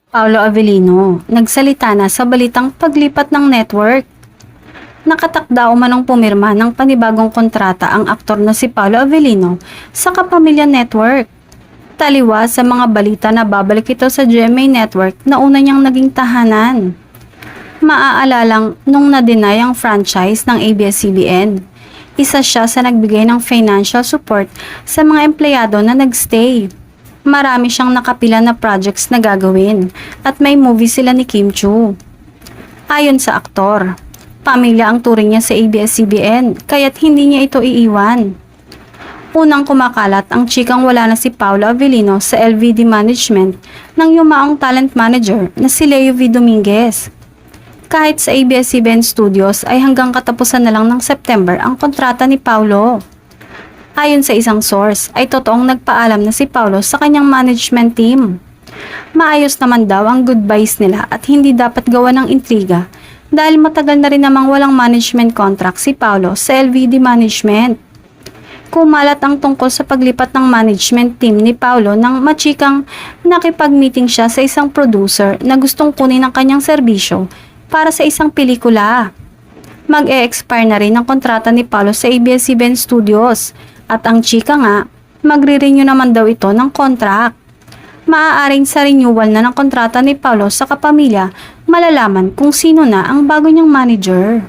Paolo Avellino, nagsalita na sa balitang paglipat ng network. Nakatakda umanong pumirma ng panibagong kontrata ang aktor na si Paolo Avellino sa Kapamilya Network. Taliwas sa mga balita na babalik ito sa GMA Network na una niyang naging tahanan. Maaalalang nung na-deny ang franchise ng ABS-CBN, isa siya sa nagbigay ng financial support sa mga empleyado na nagstay. Marami siyang nakapila na projects na gagawin at may movie sila ni Kim Chiu. Ayon sa aktor, pamilya ang turing niya sa ABS-CBN kaya't hindi niya ito iiwan. Unang kumakalat ang chikang wala na si Paolo Avellino sa LVD Management ng yumaong talent manager na si Leo V. Dominguez. Kahit sa ABS-CBN Studios ay hanggang katapusan na lang ng September ang kontrata ni Paolo. Ayon sa isang source ay totoong nagpaalam na si Paolo sa kanyang management team. Maayos naman daw ang goodbyes nila at hindi dapat gawa ng intriga dahil matagal na rin namang walang management contract si Paolo sa LVD Management. Kumalat ang tungkol sa paglipat ng management team ni Paolo nang machikang nakipag-meeting siya sa isang producer na gustong kunin ang kanyang serbisyo para sa isang pelikula. Mag-e-expire na rin ang kontrata ni Paolo sa ABS-CBN Studios at ang chika nga, magre-renew naman daw ito ng contract. Maaaring sa renewal na ng kontrata ni Paolo sa Kapamilya, malalaman kung sino na ang bago niyang manager.